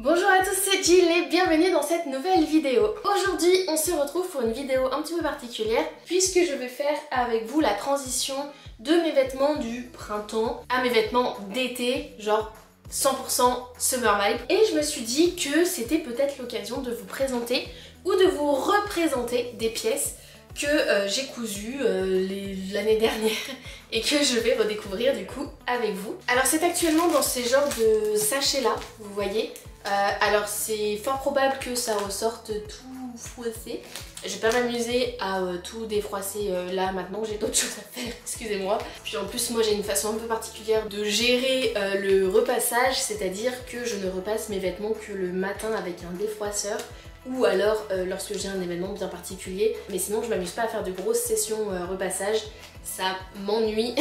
Bonjour à tous, c'est Jill et bienvenue dans cette nouvelle vidéo. Aujourd'hui, on se retrouve pour une vidéo un petit peu particulière puisque je vais faire avec vous la transition de mes vêtements du printemps à mes vêtements d'été, genre 100% summer vibe. Et je me suis dit que c'était peut-être l'occasion de vous présenter ou de vous représenter des pièces que j'ai cousues l'année dernière et que je vais redécouvrir du coup avec vous. Alors c'est actuellement dans ces genres de sachets là, vous voyez. Alors c'est fort probable que ça ressorte tout froissé. Je vais pas m'amuser à tout défroisser là maintenant, j'ai d'autres choses à faire, excusez-moi. Puis en plus moi j'ai une façon un peu particulière de gérer le repassage, c'est-à-dire que je ne repasse mes vêtements que le matin avec un défroisseur ou alors lorsque j'ai un événement bien particulier. Mais sinon je m'amuse pas à faire de grosses sessions repassage, ça m'ennuie.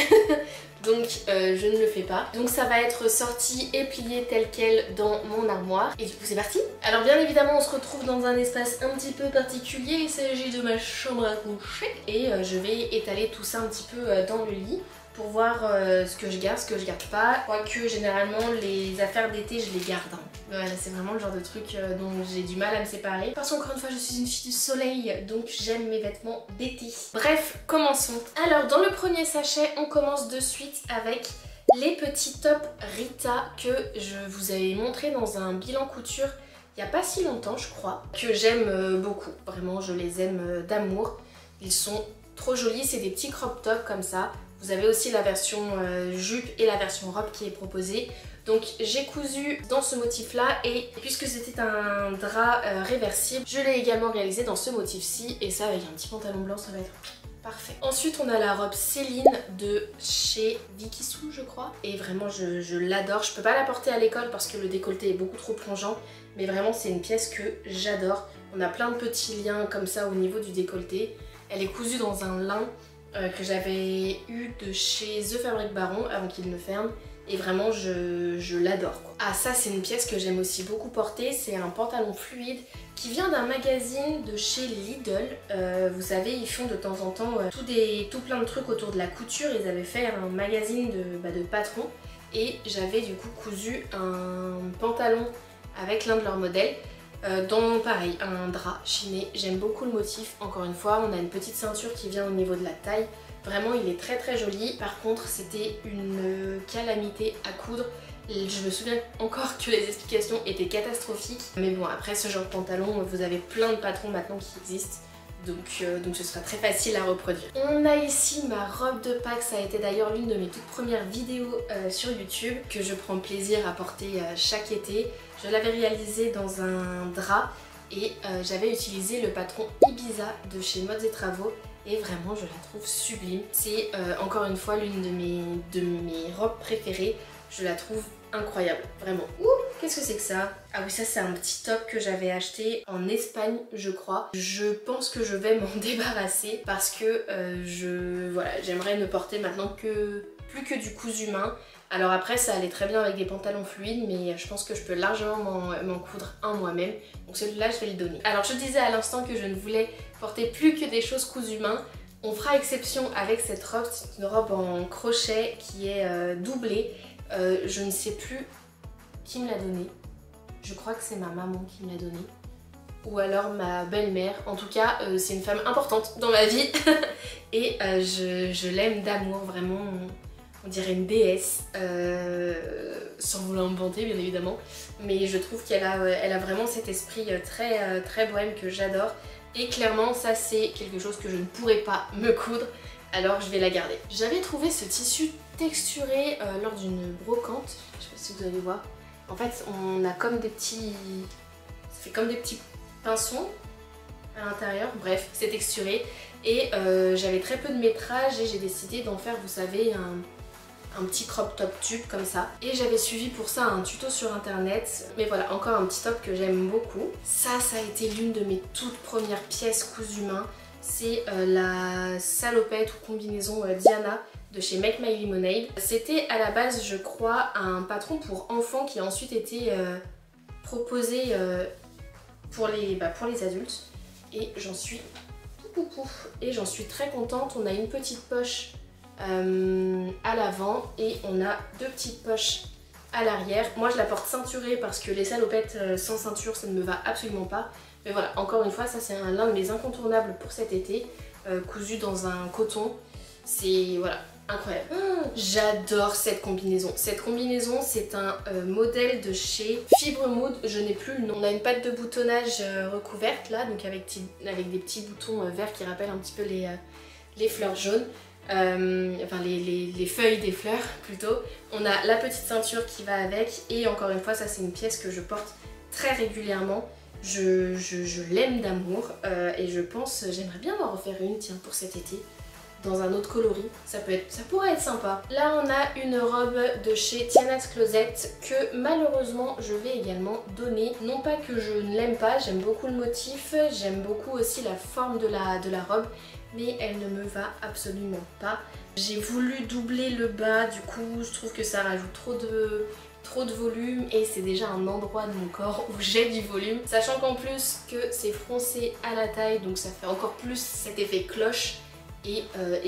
Donc je ne le fais pas. Donc ça va être sorti et plié tel quel dans mon armoire. Et du coup c'est parti. Alors bien évidemment on se retrouve dans un espace un petit peu particulier. Il s'agit de ma chambre à coucher. Et je vais étaler tout ça un petit peu dans le lit pour voir ce que je garde, ce que je garde pas. Quoique généralement les affaires d'été je les garde. Voilà, c'est vraiment le genre de truc dont j'ai du mal à me séparer. Parce qu'encore une fois je suis une fille du soleil, donc j'aime mes vêtements d'été. Bref, commençons. Alors dans le premier sachet, on commence de suite avec les petits tops Rita que je vous avais montré dans un bilan couture il n'y a pas si longtemps je crois. Que j'aime beaucoup, vraiment je les aime d'amour. Ils sont trop jolis, c'est des petits crop tops comme ça. Vous avez aussi la version jupe et la version robe qui est proposée. Donc j'ai cousu dans ce motif là et puisque c'était un drap réversible, je l'ai également réalisé dans ce motif-ci et ça avec un petit pantalon blanc ça va être parfait. Ensuite on a la robe Céline de chez Vicky Sou je crois et vraiment je l'adore. Je peux pas la porter à l'école parce que le décolleté est beaucoup trop plongeant mais vraiment c'est une pièce que j'adore. On a plein de petits liens comme ça au niveau du décolleté. Elle est cousue dans un lin que j'avais eu de chez The Fabric Baron avant qu'il ne ferme. Et vraiment je l'adore. Ah ça c'est une pièce que j'aime aussi beaucoup porter, c'est un pantalon fluide qui vient d'un magazine de chez Lidl. Vous savez ils font de temps en temps tout plein de trucs autour de la couture. Ils avaient fait un magazine de patrons et j'avais du coup cousu un pantalon avec l'un de leurs modèles. Dans pareil, un drap chiné, j'aime beaucoup le motif, encore une fois on a une petite ceinture qui vient au niveau de la taille. Vraiment il est très très joli, par contre c'était une calamité à coudre. Je me souviens encore que les explications étaient catastrophiques. Mais bon après ce genre de pantalon, vous avez plein de patrons maintenant qui existent. Donc ce sera très facile à reproduire. On a ici ma robe de Pâques, ça a été d'ailleurs l'une de mes toutes premières vidéos sur YouTube que je prends plaisir à porter chaque été. Je l'avais réalisée dans un drap et j'avais utilisé le patron Ibiza de chez Modes et Travaux. Et vraiment je la trouve sublime. C'est encore une fois l'une de mes robes préférées. Je la trouve incroyable, vraiment. Ouh, qu'est-ce que c'est que ça? Ah oui, ça c'est un petit top que j'avais acheté en Espagne je crois. Je pense que je vais m'en débarrasser parce que voilà, j'aimerais ne porter maintenant plus que du cousu main. Alors après ça allait très bien avec des pantalons fluides mais je pense que je peux largement m'en coudre un moi-même. Donc celui-là je vais le donner. Alors je disais à l'instant que je ne voulais porter plus que des choses cousues main. On fera exception avec cette robe, c'est une robe en crochet qui est doublée. Je ne sais plus qui me l'a donnée. Je crois que c'est ma maman qui me l'a donnée. Ou alors ma belle-mère. En tout cas c'est une femme importante dans ma vie. Et je l'aime d'amour vraiment. On dirait une déesse, sans vouloir me vanter bien évidemment, mais je trouve qu'elle a vraiment cet esprit très bohème que j'adore. Et clairement ça c'est quelque chose que je ne pourrais pas me coudre, alors je vais la garder. J'avais trouvé ce tissu texturé lors d'une brocante, je sais pas si vous allez voir. En fait on a comme des petits... ça fait comme des petits pinceaux à l'intérieur, bref c'est texturé. Et j'avais très peu de métrage et j'ai décidé d'en faire, vous savez, un petit crop top tube comme ça. Et j'avais suivi pour ça un tuto sur internet. Mais voilà, encore un petit top que j'aime beaucoup. Ça a été l'une de mes toutes premières pièces cousues main. C'est la salopette ou combinaison Diana de chez Make My Lemonade. C'était à la base, je crois, un patron pour enfants qui a ensuite été proposé pour les adultes. Et j'en suis très contente. On a une petite poche à l'avant et on a deux petites poches à l'arrière. Moi je la porte ceinturée parce que les salopettes sans ceinture ça ne me va absolument pas. Mais voilà, encore une fois, ça c'est l'un de mes incontournables pour cet été, cousu dans un coton. C'est voilà, incroyable. J'adore cette combinaison. Cette combinaison, c'est un modèle de chez Fibre Mood, je n'ai plus le nom. On a une patte de boutonnage recouverte là, donc avec des petits boutons verts qui rappellent un petit peu les fleurs jaunes. Enfin les feuilles des fleurs plutôt. On a la petite ceinture qui va avec et encore une fois, ça c'est une pièce que je porte très régulièrement. Je l'aime d'amour et je pense, j'aimerais bien en refaire une, tiens, pour cet été. Dans un autre coloris, ça pourrait être sympa. Là on a une robe de chez Tiana's Closet que malheureusement je vais également donner. Non pas que je ne l'aime pas, j'aime beaucoup le motif, j'aime beaucoup aussi la forme de la robe, mais elle ne me va absolument pas. J'ai voulu doubler le bas, du coup je trouve que ça rajoute trop de volume et c'est déjà un endroit de mon corps où j'ai du volume. Sachant qu'en plus que c'est froncé à la taille, donc ça fait encore plus cet effet cloche. Et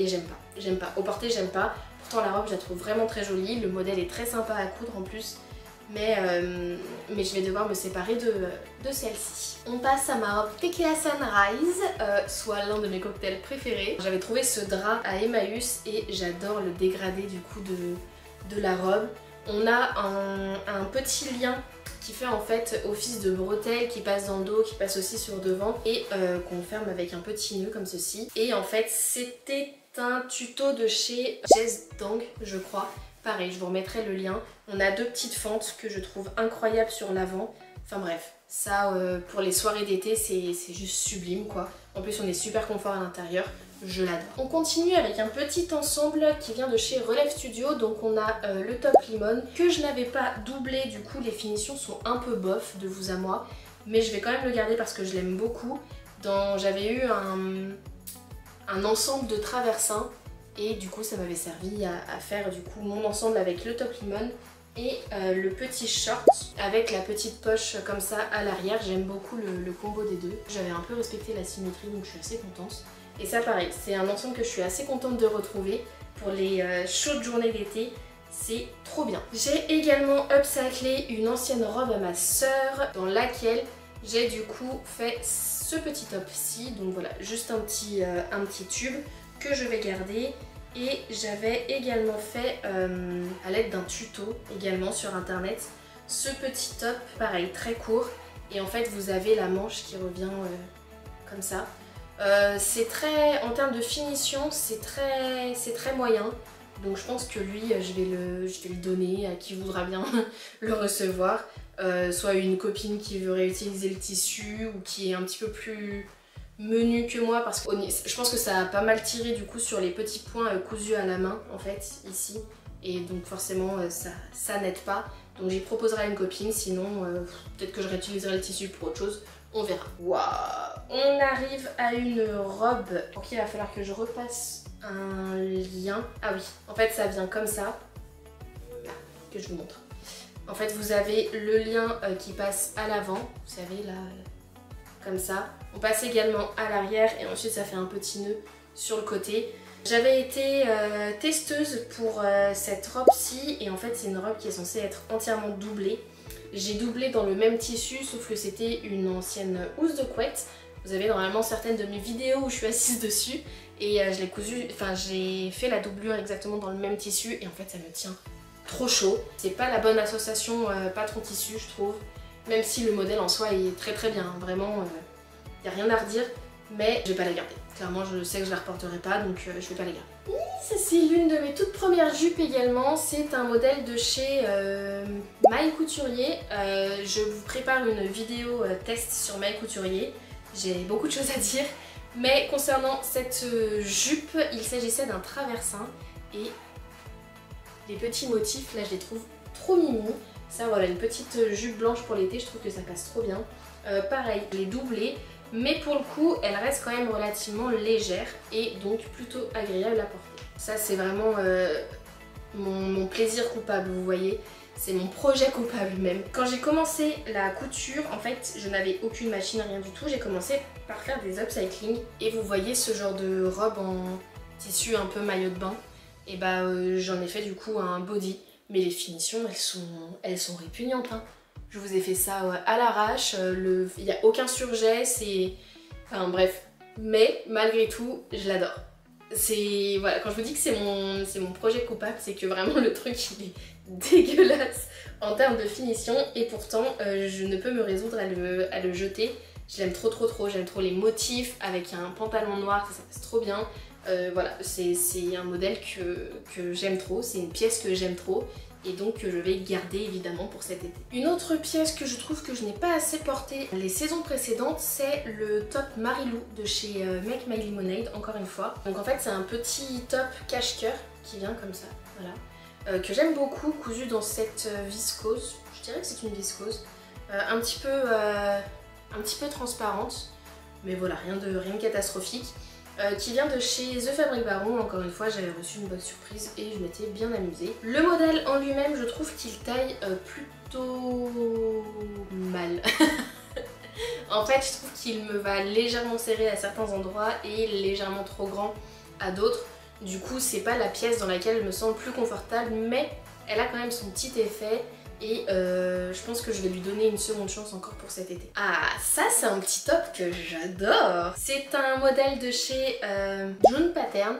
j'aime pas. Au porté j'aime pas. Pourtant la robe je la trouve vraiment très jolie. Le modèle est très sympa à coudre en plus. Mais je vais devoir me séparer de celle-ci. On passe à ma robe Tequila Sunrise, soit l'un de mes cocktails préférés. J'avais trouvé ce drap à Emmaüs et j'adore le dégradé du coup de la robe. On a un petit lien qui fait en fait office de bretelle qui passe dans le dos, qui passe aussi sur devant et qu'on ferme avec un petit nœud comme ceci. Et en fait c'était un tuto de chez Jess Dang je crois. Pareil, je vous remettrai le lien. On a deux petites fentes que je trouve incroyables sur l'avant. Enfin bref, ça pour les soirées d'été c'est juste sublime quoi. En plus on est super confort à l'intérieur. Je l'adore. On continue avec un petit ensemble qui vient de chez Relève Studio. Donc on a le top limone que je n'avais pas doublé, du coup les finitions sont un peu bof de vous à moi. Mais je vais quand même le garder parce que je l'aime beaucoup. J'avais eu un ensemble de traversins et du coup ça m'avait servi à faire du coup mon ensemble avec le top limone et le petit short avec la petite poche comme ça à l'arrière. J'aime beaucoup le combo des deux. J'avais un peu respecté la symétrie donc je suis assez contente. Et ça pareil, c'est un ensemble que je suis assez contente de retrouver pour les chaudes journées d'été, c'est trop bien. J'ai également upcyclé une ancienne robe à ma sœur dans laquelle j'ai du coup fait ce petit top-ci. Donc voilà, juste un petit tube que je vais garder. Et j'avais également fait à l'aide d'un tuto également sur internet ce petit top, pareil très court. Et en fait vous avez la manche qui revient comme ça. C'est très, en termes de finition, c'est très moyen. Donc je pense que lui, je vais le donner à qui voudra bien le recevoir. Soit une copine qui veut réutiliser le tissu ou qui est un petit peu plus menu que moi. Parce que je pense que ça a pas mal tiré du coup sur les petits points cousus à la main en fait, ici. Et donc forcément ça n'aide pas. Donc j'y proposerai à une copine, sinon peut-être que je réutiliserai le tissu pour autre chose. On verra. Waouh! On arrive à une robe pour qui il va falloir que je repasse un lien. Ah oui, en fait ça vient comme ça. Là, que je vous montre. En fait vous avez le lien qui passe à l'avant. Vous savez là, comme ça. On passe également à l'arrière et ensuite ça fait un petit nœud sur le côté. J'avais été testeuse pour cette robe-ci et en fait c'est une robe qui est censée être entièrement doublée. J'ai doublé dans le même tissu sauf que c'était une ancienne housse de couette. Vous avez normalement certaines de mes vidéos où je suis assise dessus et je l'ai cousu, enfin j'ai fait la doublure exactement dans le même tissu et en fait ça me tient trop chaud. C'est pas la bonne association patron tissu je trouve, même si le modèle en soi est très bien, hein. Vraiment y a rien à redire, mais je vais pas la garder. Clairement je sais que je la reporterai pas donc je vais pas la garder. Ça c'est l'une de mes toutes premières jupes également, c'est un modèle de chez Maille Couturier. Je vous prépare une vidéo test sur Maille Couturier, j'ai beaucoup de choses à dire. Mais concernant cette jupe, il s'agissait d'un traversin et les petits motifs là je les trouve trop mimi. Ça voilà, une petite jupe blanche pour l'été, je trouve que ça passe trop bien. Pareil, je l'ai doublée. Mais pour le coup, elle reste quand même relativement légère et donc plutôt agréable à porter. Ça c'est vraiment mon plaisir coupable, vous voyez. C'est mon projet coupable même. Quand j'ai commencé la couture, en fait, je n'avais aucune machine, rien du tout. J'ai commencé par faire des upcycling. Et vous voyez ce genre de robe en tissu un peu maillot de bain. Et bah j'en ai fait du coup un body. mais les finitions elles sont répugnantes hein. Je vous ai fait ça à l'arrache, il n'y a aucun surjet, c'est... Enfin bref, mais malgré tout je l'adore. C'est... Voilà, quand je vous dis que c'est mon projet coupable, c'est que vraiment le truc il est dégueulasse en termes de finition et pourtant je ne peux me résoudre à le jeter. Je l'aime trop, j'aime trop les motifs avec un pantalon noir, ça passe trop bien. Voilà, c'est un modèle que j'aime trop, c'est une pièce que j'aime trop et donc que je vais garder évidemment pour cet été. Une autre pièce que je trouve que je n'ai pas assez portée les saisons précédentes, c'est le top Marilou de chez Make My Lemonade, encore une fois. Donc en fait c'est un petit top cache-cœur qui vient comme ça, voilà. Que j'aime beaucoup, cousu dans cette viscose, je dirais que c'est une viscose, un petit peu transparente, mais voilà, rien de catastrophique. Qui vient de chez The Fabric Baron, encore une fois j'avais reçu une bonne surprise et je m'étais bien amusée. Le modèle en lui-même, je trouve qu'il taille plutôt mal. En fait je trouve qu'il me va légèrement serré à certains endroits et légèrement trop grand à d'autres. Du coup c'est pas la pièce dans laquelle je me sens le plus confortable, mais elle a quand même son petit effet. Et je pense que je vais lui donner une seconde chance encore pour cet été. Ah, ça c'est un petit top que j'adore. C'est un modèle de chez June Pattern,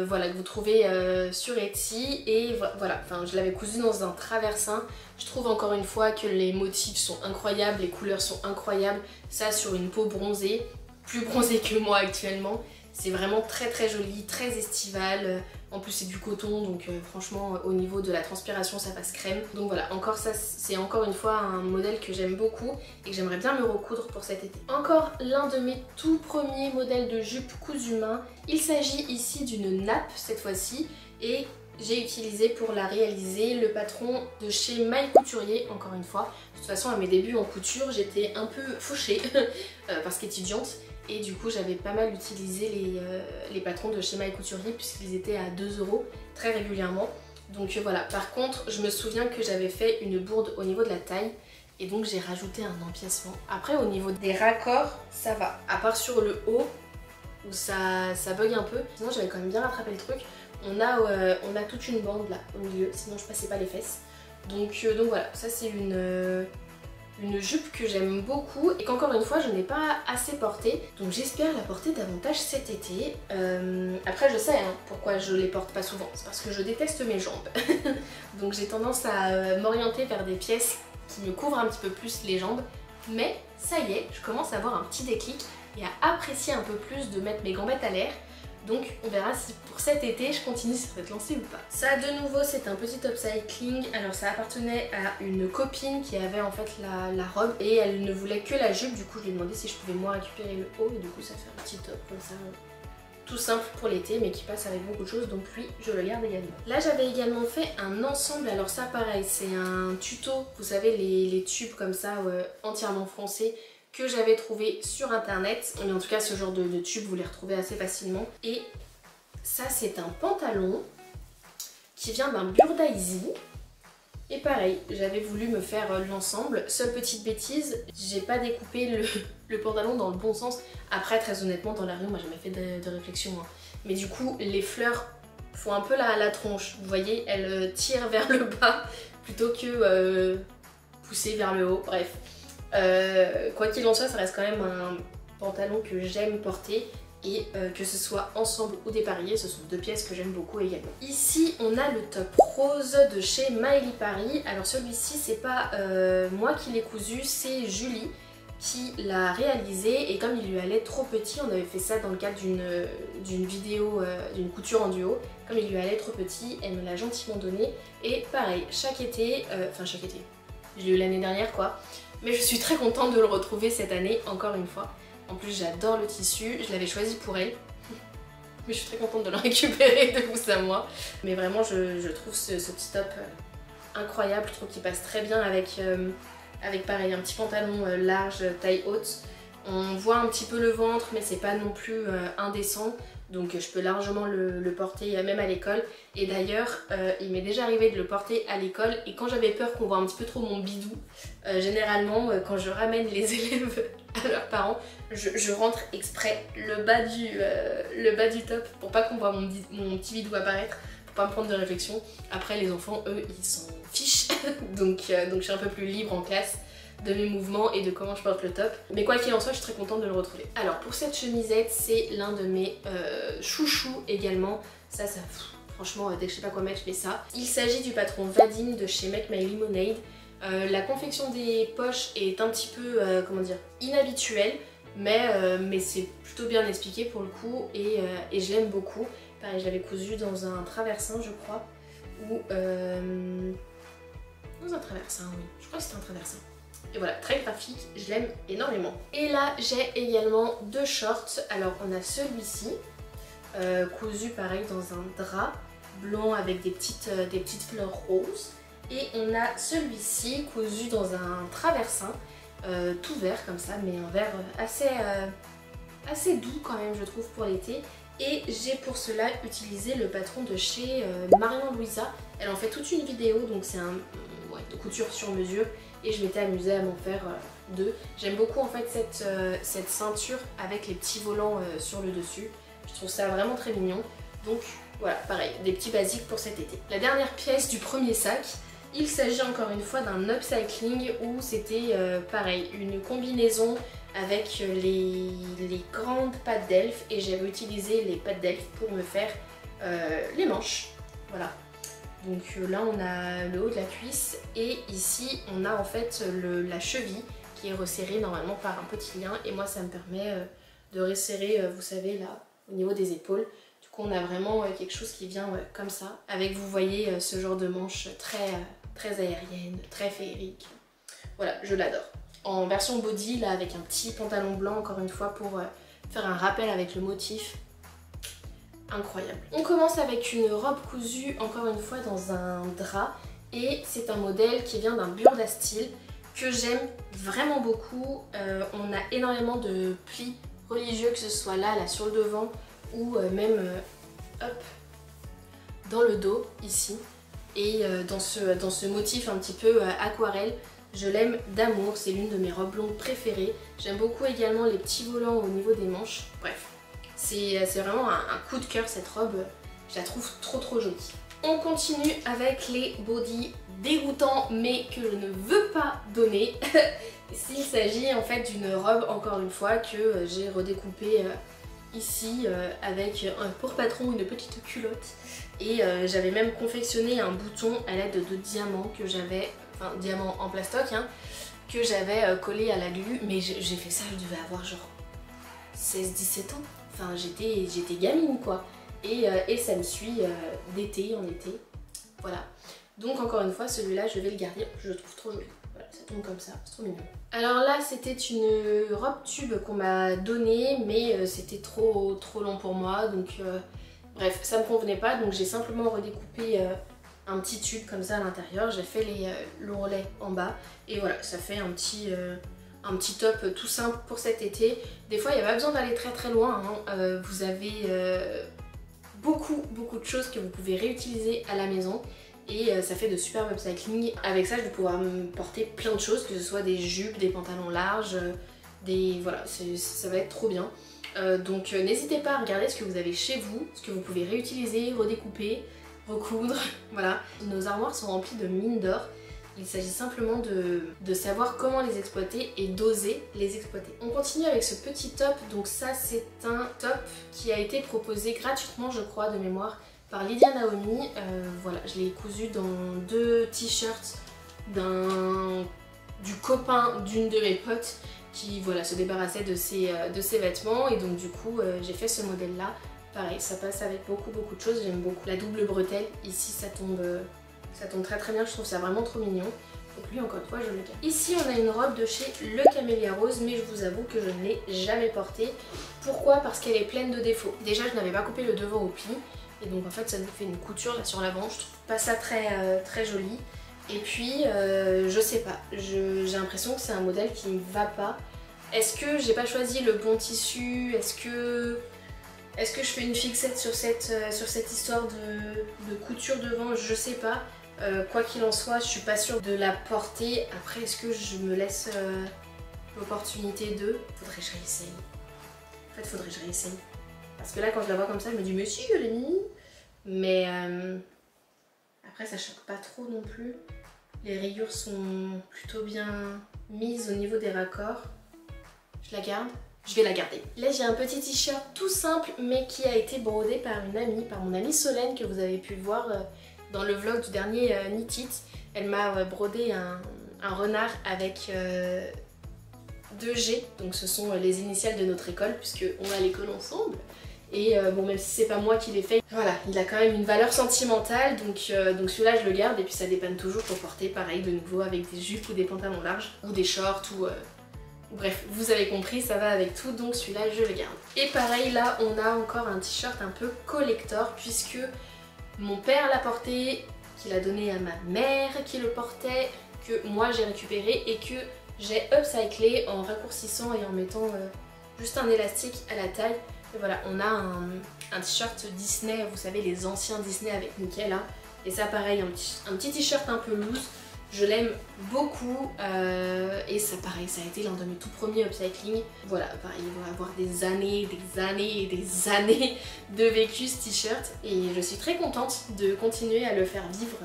voilà, que vous trouvez sur Etsy. Et voilà, enfin, je l'avais cousu dans un traversin. Je trouve encore une fois que les motifs sont incroyables, les couleurs sont incroyables. Ça sur une peau bronzée, plus bronzée que moi actuellement. C'est vraiment très joli, très estival. En plus c'est du coton, donc franchement au niveau de la transpiration ça passe crème. Donc voilà, encore ça c'est encore une fois un modèle que j'aime beaucoup et que j'aimerais bien me recoudre pour cet été. Encore l'un de mes tout premiers modèles de jupe cousu main. Il s'agit ici d'une nappe cette fois-ci et j'ai utilisé pour la réaliser le patron de chez My Couturier, encore une fois. De toute façon à mes débuts en couture j'étais un peu fauchée parce qu'étudiante. Et du coup j'avais pas mal utilisé les patrons de chez My Couturier puisqu'ils étaient à 2 € très régulièrement. Donc voilà, par contre je me souviens que j'avais fait une bourde au niveau de la taille et donc j'ai rajouté un empiècement. Après au niveau des raccords ça va, à part sur le haut où ça bug un peu. Sinon j'avais quand même bien rattrapé le truc. On a toute une bande là au milieu, sinon je passais pas les fesses. Donc voilà, ça c'est une jupe que j'aime beaucoup et qu'encore une fois je n'ai pas assez portée, donc j'espère la porter davantage cet été. Après je sais hein, pourquoi je les porte pas souvent, c'est parce que je déteste mes jambes. Donc j'ai tendance à m'orienter vers des pièces qui me couvrent un petit peu plus les jambes, mais ça y est, je commence à avoir un petit déclic et à apprécier un peu plus de mettre mes gambettes à l'air. Donc on verra si pour cet été je continue sur cette lancée ou pas. Ça de nouveau c'est un petit upcycling. Alors ça appartenait à une copine qui avait en fait la robe et elle ne voulait que la jupe. Du coup je lui ai demandé si je pouvais moi récupérer le haut et du coup ça fait un petit top comme ça. Tout simple pour l'été mais qui passe avec beaucoup de choses, donc lui je le garde également. Là j'avais également fait un ensemble, alors ça pareil c'est un tuto, vous savez les tubes comme ça entièrement froncés que j'avais trouvé sur internet, mais en tout cas ce genre de tube vous les retrouvez assez facilement. Et ça c'est un pantalon qui vient d'un Burdaisy et pareil j'avais voulu me faire l'ensemble. Seule petite bêtise, j'ai pas découpé le pantalon dans le bon sens. Après très honnêtement dans la rue moi j'ai jamais fait de réflexion hein. Mais du coup les fleurs font un peu la tronche, vous voyez, elles tirent vers le bas plutôt que pousser vers le haut, bref. Quoi qu'il en soit ça reste quand même un pantalon que j'aime porter et que ce soit ensemble ou dépareillé, ce sont deux pièces que j'aime beaucoup également. Ici on a le top rose de chez Maëlie Paris. Alors celui-ci c'est pas moi qui l'ai cousu, c'est Julie qui l'a réalisé et comme il lui allait trop petit, on avait fait ça dans le cadre d'une vidéo, d'une couture en duo. Comme il lui allait trop petit, elle me l'a gentiment donné et pareil, chaque été, je l'ai eu l'année dernière quoi. Mais je suis très contente de le retrouver cette année, encore une fois. En plus, j'adore le tissu, je l'avais choisi pour elle. Mais je suis très contente de le récupérer de vous à moi. Mais vraiment, je trouve ce petit top incroyable. Je trouve qu'il passe très bien avec pareil, un petit pantalon large, taille haute. On voit un petit peu le ventre, mais c'est pas non plus indécent. Donc je peux largement le porter même à l'école. Et d'ailleurs, il m'est déjà arrivé de le porter à l'école. Et quand j'avais peur qu'on voit un petit peu trop mon bidou, généralement quand je ramène les élèves à leurs parents, je rentre exprès le bas du top pour pas qu'on voit mon petit bidou apparaître. Pour pas me prendre de réflexion. Après les enfants, eux, ils s'en fichent. donc je suis un peu plus libre en classe de mes mouvements et de comment je porte le top. Mais quoi qu'il en soit, je suis très contente de le retrouver. Alors pour cette chemisette, c'est l'un de mes chouchous également. Ça franchement, dès que je sais pas quoi mettre, je mets ça. Il s'agit du patron Vadim de chez Make My Lemonade. La confection des poches est un petit peu, comment dire, inhabituelle. Mais c'est plutôt bien expliqué pour le coup et je l'aime beaucoup. Pareil, je l'avais cousu dans un traversin, je crois. Ou dans un traversin, oui. Je crois que c'était un traversin. Et voilà, très graphique, je l'aime énormément. Et là, j'ai également deux shorts. Alors, on a celui-ci, cousu pareil dans un drap blanc avec des petites fleurs roses. Et on a celui-ci, cousu dans un traversin, tout vert comme ça, mais un vert assez doux quand même, je trouve, pour l'été. Et j'ai pour cela utilisé le patron de chez Marion Louisa. Elle en fait toute une vidéo, donc c'est de couture sur mesure. Et je m'étais amusée à m'en faire deux. J'aime beaucoup en fait cette ceinture avec les petits volants sur le dessus. Je trouve ça vraiment très mignon. Donc voilà, pareil, des petits basiques pour cet été. La dernière pièce du premier sac, il s'agit encore une fois d'un upcycling où c'était pareil, une combinaison avec les grandes pattes d'elfe et j'avais utilisé les pattes d'elfe pour me faire les manches. Voilà. Donc là on a le haut de la cuisse et ici on a en fait la cheville qui est resserrée normalement par un petit lien et moi ça me permet de resserrer, vous savez là, au niveau des épaules. Du coup on a vraiment quelque chose qui vient comme ça avec, vous voyez, ce genre de manche très aérienne, très féerique. Voilà, je l'adore. En version body là avec un petit pantalon blanc encore une fois pour faire un rappel avec le motif. Incroyable. On commence avec une robe cousue encore une fois dans un drap et c'est un modèle qui vient d'un Burda Style que j'aime vraiment beaucoup. On a énormément de plis religieux, que ce soit là sur le devant ou même hop dans le dos ici et dans ce motif un petit peu aquarelle. Je l'aime d'amour, c'est l'une de mes robes longues préférées. J'aime beaucoup également les petits volants au niveau des manches. Bref. C'est vraiment un coup de cœur cette robe, je la trouve trop jolie. On continue avec les bodys dégoûtants mais que je ne veux pas donner. Il s'agit en fait d'une robe encore une fois que j'ai redécoupée ici avec pour patron une petite culotte. Et j'avais même confectionné un bouton à l'aide de diamants que j'avais, enfin diamants en plastoc, hein, que j'avais collé à la glu. Mais j'ai fait ça, je devais avoir genre 16-17 ans. Enfin j'étais gamine quoi et ça me suit d'été en été, voilà. Donc encore une fois celui-là je vais le garder, je le trouve trop joli. Voilà, ça tombe comme ça, c'est trop mignon. Alors là c'était une robe tube qu'on m'a donnée mais c'était trop long pour moi donc bref ça me convenait pas donc j'ai simplement redécoupé un petit tube comme ça à l'intérieur, j'ai fait le relais en bas et voilà ça fait un petit top tout simple pour cet été. Des fois il n'y a pas besoin d'aller très loin, hein. Vous avez beaucoup de choses que vous pouvez réutiliser à la maison et ça fait de superbes upcycling. Avec ça je vais pouvoir me porter plein de choses, que ce soit des jupes, des pantalons larges, voilà, ça va être trop bien. Donc n'hésitez pas à regarder ce que vous avez chez vous, ce que vous pouvez réutiliser, redécouper, recoudre, voilà. Nos armoires sont remplies de mines d'or. Il s'agit simplement de savoir comment les exploiter et d'oser les exploiter. On continue avec ce petit top, donc ça c'est un top qui a été proposé gratuitement je crois de mémoire par Lydia Naomi. Voilà, je l'ai cousu dans deux t-shirts du copain d'une de mes potes qui voilà, se débarrassait de ses vêtements et donc du coup j'ai fait ce modèle là. Pareil, ça passe avec beaucoup de choses, j'aime beaucoup la double bretelle, ici ça tombe très bien, je trouve ça vraiment trop mignon. Donc lui encore une fois je le garde. Ici on a une robe de chez Le Camélia Rose mais je vous avoue que je ne l'ai jamais portée. Pourquoi? Parce qu'elle est pleine de défauts. Déjà je n'avais pas coupé le devant au pli et donc en fait ça nous fait une couture là sur l'avant, je trouve pas ça très joli. Et puis je sais pas, j'ai l'impression que c'est un modèle qui ne va pas. Est-ce que j'ai pas choisi le bon tissu? Est-ce que je fais une fixette sur cette histoire de couture devant? Je sais pas. Quoi qu'il en soit, je suis pas sûre de la porter. Après, est-ce que je me laisse l'opportunité de... Faudrait que je réessaye. En fait, faudrait que je réessaye. Parce que là, quand je la vois comme ça, je me dis, mais si, elle est mimi. Mais après ça choque pas trop non plus. Les rayures sont plutôt bien mises au niveau des raccords. Je la garde. Je vais la garder. Là j'ai un petit t-shirt tout simple mais qui a été brodé par une amie, par mon amie Solène que vous avez pu voir dans le vlog du dernier Knit It. Elle m'a brodé un renard avec 2G, donc ce sont les initiales de notre école puisque on a l'école ensemble. Et bon, même si c'est pas moi qui l'ai fait, voilà, il a quand même une valeur sentimentale, donc celui-là je le garde et puis ça dépanne toujours pour porter pareil de nouveau avec des jupes ou des pantalons larges ou des shorts ou bref, vous avez compris, ça va avec tout, donc celui-là je le garde. Et pareil, là on a encore un t-shirt un peu collector puisque mon père l'a porté, qu'il a donné à ma mère qui le portait, que moi j'ai récupéré et que j'ai upcyclé en raccourcissant et en mettant juste un élastique à la taille. Et voilà, on a un t-shirt Disney, vous savez les anciens Disney avec Mickey là. Et ça pareil, un petit t-shirt un peu loose. Je l'aime beaucoup et ça pareil, ça a été l'un de mes tout premiers upcycling. Voilà, pareil, il va avoir des années et des années de vécu ce t-shirt. Et je suis très contente de continuer à le faire vivre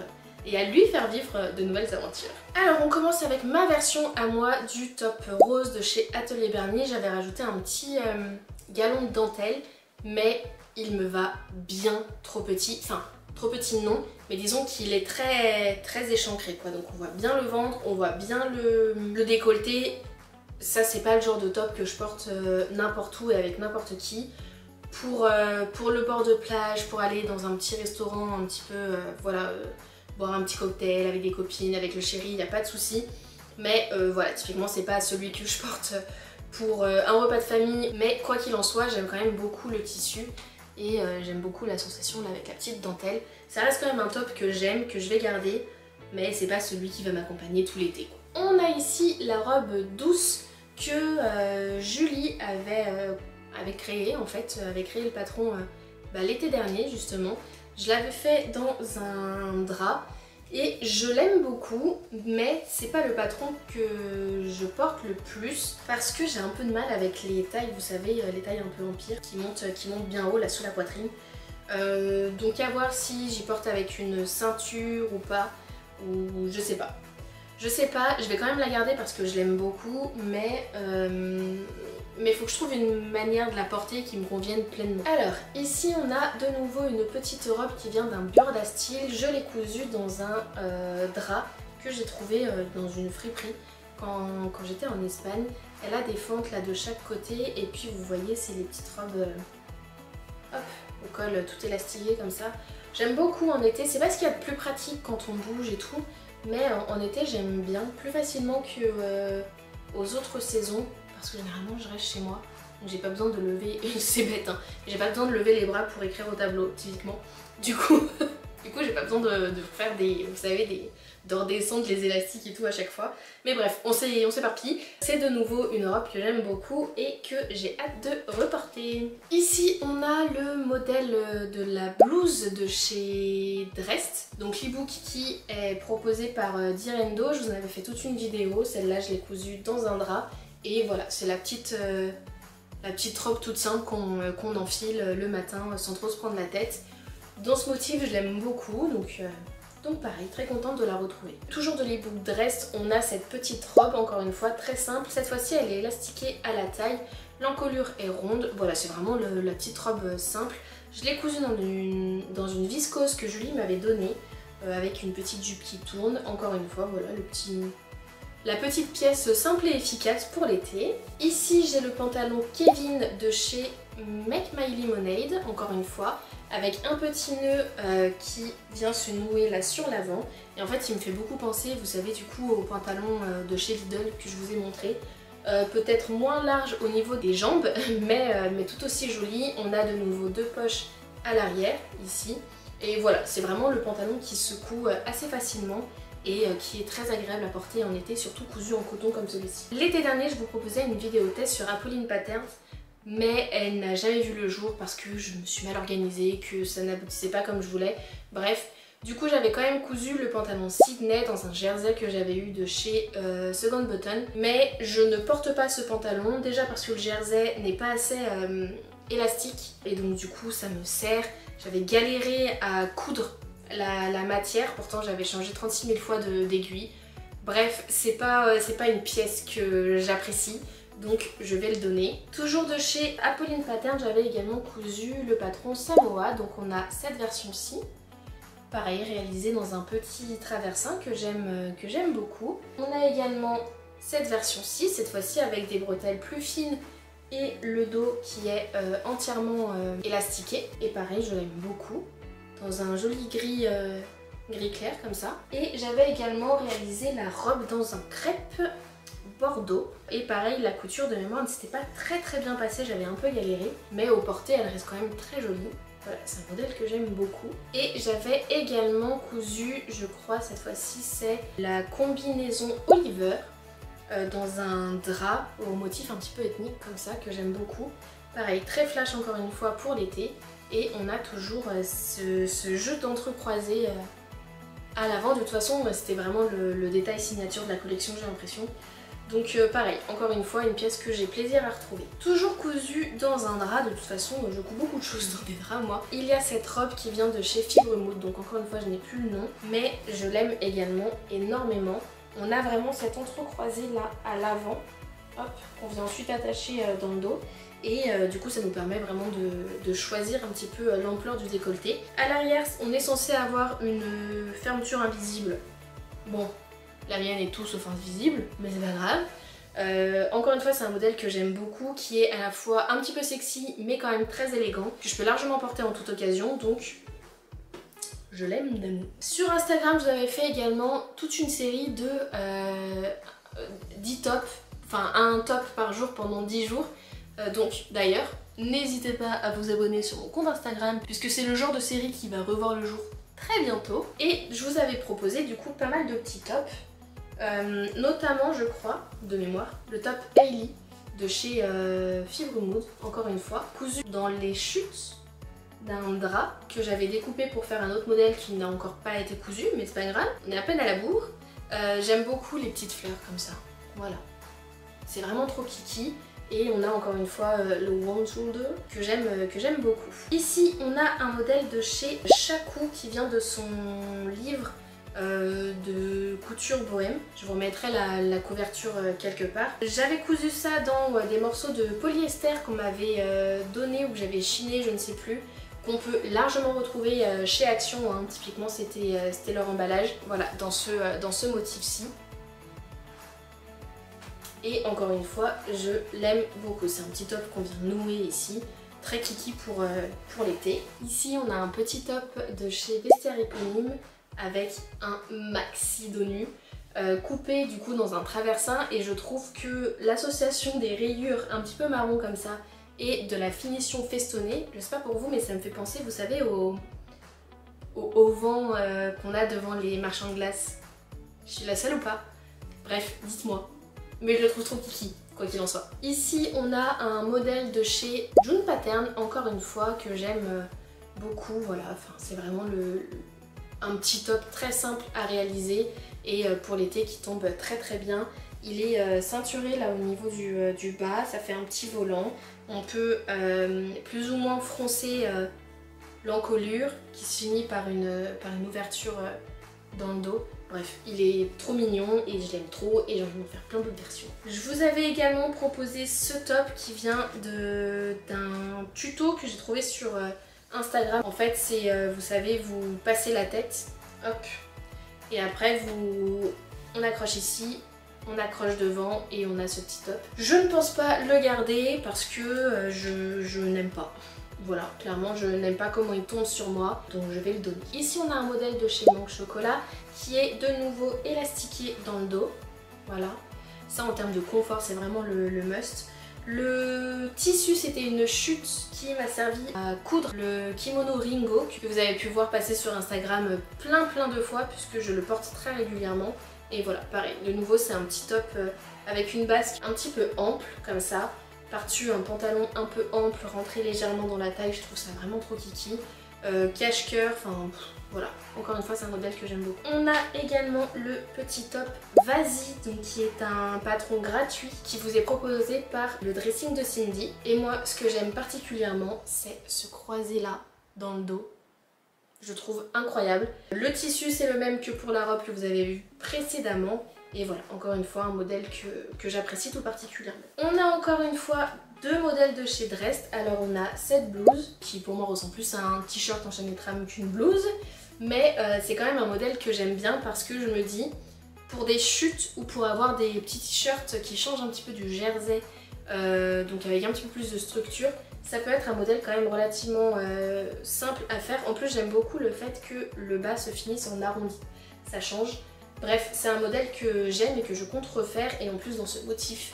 et à lui faire vivre de nouvelles aventures. Alors on commence avec ma version à moi du top rose de chez Atelier Bernier. J'avais rajouté un petit galon de dentelle, mais il me va bien trop petit. Enfin, trop petit non, mais disons qu'il est très échancré quoi. Donc on voit bien le ventre, on voit bien le décolleté. Ça c'est pas le genre de top que je porte n'importe où et avec n'importe qui. Pour le bord de plage, pour aller dans un petit restaurant un petit peu, voilà, boire un petit cocktail avec des copines, avec le chéri, il n'y a pas de souci. Mais voilà, typiquement c'est pas celui que je porte pour un repas de famille. Mais quoi qu'il en soit, j'aime quand même beaucoup le tissu. Et j'aime beaucoup la sensation là avec la petite dentelle. Ça reste quand même un top que j'aime, que je vais garder, mais c'est pas celui qui va m'accompagner tout l'été. On a ici la robe douce que Julie avait créée en fait, avait créé le patron l'été dernier justement. Je l'avais fait dans un drap et je l'aime beaucoup, mais c'est pas le patron que je porte le plus parce que j'ai un peu de mal avec les tailles, vous savez, les tailles un peu empire qui montent bien haut là sous la poitrine. Donc à voir si j'y porte avec une ceinture ou pas, ou je sais pas. Je sais pas, je vais quand même la garder parce que je l'aime beaucoup, mais il faut que je trouve une manière de la porter qui me convienne pleinement. Alors, ici on a de nouveau une petite robe qui vient d'un Burda Style. Je l'ai cousue dans un drap que j'ai trouvé dans une friperie quand j'étais en Espagne. Elle a des fentes là de chaque côté et puis vous voyez c'est les petites robes hop, au col tout élastiqué comme ça. J'aime beaucoup en été, c'est pas ce qu'il y a de plus pratique quand on bouge et tout, mais en été j'aime bien, plus facilement qu'aux autres saisons. Parce que généralement je reste chez moi, donc j'ai pas besoin de lever, c'est bête hein, j'ai pas besoin de lever les bras pour écrire au tableau typiquement. Du coup j'ai pas besoin de faire des, vous savez, de redescendre les élastiques et tout à chaque fois. Mais bref, on s'éparpille. C'est de nouveau une robe que j'aime beaucoup et que j'ai hâte de reporter. Ici on a le modèle de la blouse de chez Drest, donc l'e-book qui est proposé par Direndo. Je vous en avais fait toute une vidéo, celle-là je l'ai cousue dans un drap. Et voilà, c'est la petite robe toute simple qu'on enfile le matin sans trop se prendre la tête. Dans ce motif, je l'aime beaucoup, donc pareil, très contente de la retrouver. Toujours de l'e-book Dress, on a cette petite robe, encore une fois, très simple. Cette fois-ci, elle est élastiquée à la taille. L'encolure est ronde. Voilà, c'est vraiment la petite robe simple. Je l'ai cousue dans une viscose que Julie m'avait donnée, avec une petite jupe qui tourne. Encore une fois, voilà, la petite pièce simple et efficace pour l'été. Ici j'ai le pantalon Kevin de chez Make My Lemonade, encore une fois, avec un petit nœud qui vient se nouer là sur l'avant. Et en fait il me fait beaucoup penser, vous savez, du coup au pantalon de chez Lidl que je vous ai montré. Peut-être moins large au niveau des jambes, mais tout aussi joli. On a de nouveau deux poches à l'arrière, ici. Et voilà, c'est vraiment le pantalon qui se coud assez facilement et qui est très agréable à porter en été, surtout cousu en coton comme celui-ci. L'été dernier, je vous proposais une vidéo test sur Apolline Patterns, mais elle n'a jamais vu le jour parce que je me suis mal organisée, que ça n'aboutissait pas comme je voulais. Bref, du coup j'avais quand même cousu le pantalon Sydney dans un jersey que j'avais eu de chez Second Button, mais je ne porte pas ce pantalon, déjà parce que le jersey n'est pas assez élastique et donc du coup ça me sert. J'avais galéré à coudre la matière, pourtant j'avais changé 36 000 fois d'aiguille. Bref, c'est pas une pièce que j'apprécie, donc je vais le donner. Toujours de chez Apolline Pattern, j'avais également cousu le patron Samoa, donc on a cette version-ci. Pareil, réalisé dans un petit traversin que j'aime beaucoup. On a également cette version-ci, cette fois-ci avec des bretelles plus fines et le dos qui est entièrement élastiqué. Et pareil, je l'aime beaucoup, dans un joli gris clair comme ça. Et j'avais également réalisé la robe dans un crêpe bordeaux. Et pareil, la couture de mémoire ne s'était pas très bien passée, j'avais un peu galéré. Mais au porté, elle reste quand même très jolie. Voilà, c'est un modèle que j'aime beaucoup. Et j'avais également cousu, je crois cette fois-ci, c'est la combinaison Oliver dans un drap au motif un petit peu ethnique comme ça, que j'aime beaucoup. Pareil, très flash encore une fois pour l'été. Et on a toujours ce jeu d'entrecroisés à l'avant. De toute façon, c'était vraiment le détail signature de la collection, j'ai l'impression. Donc pareil, encore une fois, une pièce que j'ai plaisir à retrouver. Toujours cousue dans un drap, de toute façon, je couds beaucoup de choses dans des draps moi. Il y a cette robe qui vient de chez Fibre Mood, donc encore une fois, je n'ai plus le nom, mais je l'aime également énormément. On a vraiment cet entrecroisé là à l'avant, hop, qu'on vient ensuite attacher dans le dos. Et du coup ça nous permet vraiment de choisir un petit peu l'ampleur du décolleté. À l'arrière, on est censé avoir une fermeture invisible. Bon, la mienne est tout sauf invisible, mais c'est pas grave. Encore une fois, c'est un modèle que j'aime beaucoup, qui est à la fois un petit peu sexy, mais quand même très élégant, que je peux largement porter en toute occasion, donc je l'aime d'amour. Sur Instagram, je vous avais fait également toute une série de 10 tops, enfin un top par jour pendant 10 jours. Donc d'ailleurs, n'hésitez pas à vous abonner sur mon compte Instagram, puisque c'est le genre de série qui va revoir le jour très bientôt. Et je vous avais proposé du coup pas mal de petits tops. Notamment, je crois, de mémoire, le top Hailey de chez Fibre Mood, encore une fois, cousu dans les chutes d'un drap que j'avais découpé pour faire un autre modèle qui n'a encore pas été cousu, mais c'est pas grave, on est à peine à la bourre. J'aime beaucoup les petites fleurs comme ça, voilà. C'est vraiment trop kiki. Et on a encore une fois le One Shoulder que j'aime beaucoup. Ici, on a un modèle de chez Shaku qui vient de son livre de couture bohème. Je vous remettrai la couverture quelque part. J'avais cousu ça dans des morceaux de polyester qu'on m'avait donné ou que j'avais chiné, je ne sais plus, qu'on peut largement retrouver chez Action, hein. Typiquement c'était leur emballage, voilà, dans ce motif-ci. Et encore une fois, je l'aime beaucoup. C'est un petit top qu'on vient nouer ici, très kiki pour l'été. Ici, on a un petit top de chez Vestiaire Éponyme avec un maxi dos nu coupé du coup dans un traversin, et je trouve que l'association des rayures un petit peu marron comme ça et de la finition festonnée, je sais pas pour vous, mais ça me fait penser, vous savez, au vent qu'on a devant les marchands de glace. Je suis la seule ou pas? Bref, dites-moi. Mais je le trouve trop kiki, quoi qu'il en soit. Ici, on a un modèle de chez June Pattern, encore une fois, que j'aime beaucoup. Voilà, enfin, c'est vraiment un petit top très simple à réaliser et pour l'été qui tombe très bien. Il est ceinturé là au niveau du bas, ça fait un petit volant. On peut plus ou moins froncer l'encolure qui se finit par une ouverture dans le dos. Bref, il est trop mignon et je l'aime trop et j'ai envie de faire plein d'autres versions. Je vous avais également proposé ce top qui vient d'un tuto que j'ai trouvé sur Instagram. En fait, c'est, vous savez, vous passez la tête, hop, et après on accroche ici, on accroche devant et on a ce petit top. Je ne pense pas le garder parce que je n'aime pas. Voilà, clairement je n'aime pas comment il tombe sur moi, donc je vais le donner. Ici on a un modèle de chez Manque Chocolat qui est de nouveau élastiqué dans le dos. Voilà, ça en termes de confort c'est vraiment le must. Le tissu, c'était une chute qui m'a servi à coudre le kimono Ringo que vous avez pu voir passer sur Instagram plein de fois puisque je le porte très régulièrement. Et voilà, pareil, de nouveau c'est un petit top avec une basque un petit peu ample comme ça. Par-dessus un pantalon un peu ample, rentré légèrement dans la taille, je trouve ça vraiment trop kiki. cache-cœur, enfin voilà, encore une fois c'est un modèle que j'aime beaucoup. On a également le petit top Vas-y, donc qui est un patron gratuit qui vous est proposé par le dressing de Cindy. Et moi ce que j'aime particulièrement c'est ce croisé là dans le dos. Je trouve incroyable. Le tissu c'est le même que pour la robe que vous avez vue précédemment. Et voilà, encore une fois un modèle que j'apprécie tout particulièrement. On a encore une fois deux modèles de chez Drest. Alors on a cette blouse qui pour moi ressemble plus à un t-shirt en chaîne de trame qu'une blouse. Mais c'est quand même un modèle que j'aime bien parce que je me dis, pour des chutes ou pour avoir des petits t-shirts qui changent un petit peu du jersey, donc avec un petit peu plus de structure, ça peut être un modèle quand même relativement simple à faire. En plus j'aime beaucoup le fait que le bas se finisse en arrondi, ça change. Bref, c'est un modèle que j'aime et que je compte refaire, et en plus dans ce motif,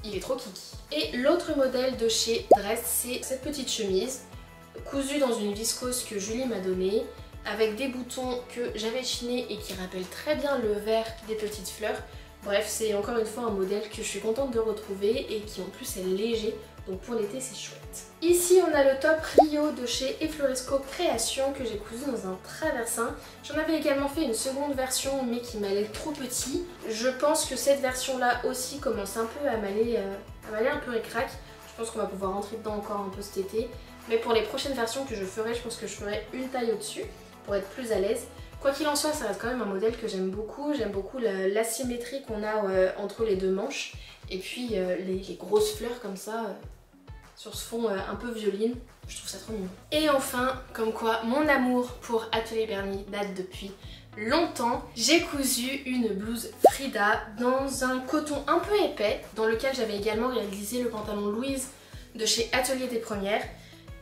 il est trop kiki. Et l'autre modèle de chez Drest, c'est cette petite chemise cousue dans une viscose que Julie m'a donnée, avec des boutons que j'avais chinés et qui rappellent très bien le vert des petites fleurs. Bref, c'est encore une fois un modèle que je suis contente de retrouver et qui en plus est léger, donc pour l'été c'est chouette. Ici on a le top Rio de chez Efloresco Création que j'ai cousu dans un traversin. J'en avais également fait une seconde version mais qui m'allait trop petit. Je pense que cette version là aussi commence un peu à m'aller un peu ric-rac. Je pense qu'on va pouvoir rentrer dedans encore un peu cet été. Mais pour les prochaines versions que je ferai, je pense que je ferai une taille au-dessus pour être plus à l'aise. Quoi qu'il en soit, ça reste quand même un modèle que j'aime beaucoup. J'aime beaucoup l'asymétrie qu'on a entre les deux manches. Et puis les grosses fleurs comme ça, sur ce fond un peu violine. Je trouve ça trop mignon. Et enfin, comme quoi mon amour pour Atelier Berny date depuis longtemps. J'ai cousu une blouse Frida dans un coton un peu épais, dans lequel j'avais également réalisé le pantalon Louise de chez Atelier des Premières.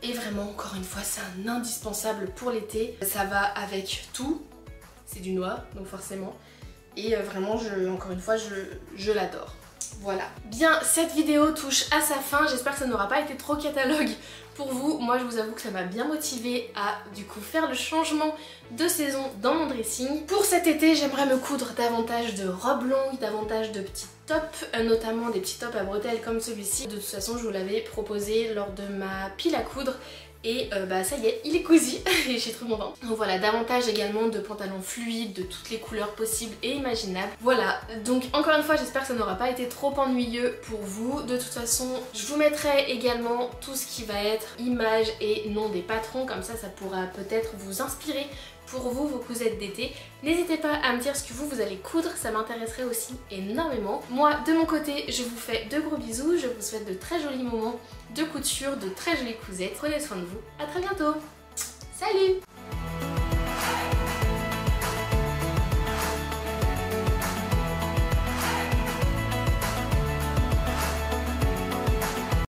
Et vraiment, encore une fois, c'est un indispensable pour l'été. Ça va avec tout. C'est du noir, donc forcément. Et vraiment, encore une fois, je l'adore. Voilà. Bien, cette vidéo touche à sa fin. J'espère que ça n'aura pas été trop catalogue pour vous. Moi, je vous avoue que ça m'a bien motivée à, du coup, faire le changement de saison dans mon dressing. Pour cet été, j'aimerais me coudre davantage de robes longues, davantage de petits tops, notamment des petits tops à bretelles comme celui-ci. De toute façon, je vous l'avais proposé lors de ma pile à coudre. Et bah ça y est, il est cousu et je suis trop contente. Donc voilà, davantage également de pantalons fluides, de toutes les couleurs possibles et imaginables. Voilà, donc encore une fois, j'espère que ça n'aura pas été trop ennuyeux pour vous. De toute façon, je vous mettrai également tout ce qui va être images et nom des patrons. Comme ça pourra peut-être vous inspirer pour vous, vos cousettes d'été. N'hésitez pas à me dire ce que vous allez coudre, ça m'intéresserait aussi énormément. Moi, de mon côté, je vous fais de gros bisous, je vous souhaite de très jolis moments de couture, de très jolies cousettes. Prenez soin de vous, à très bientôt. Salut!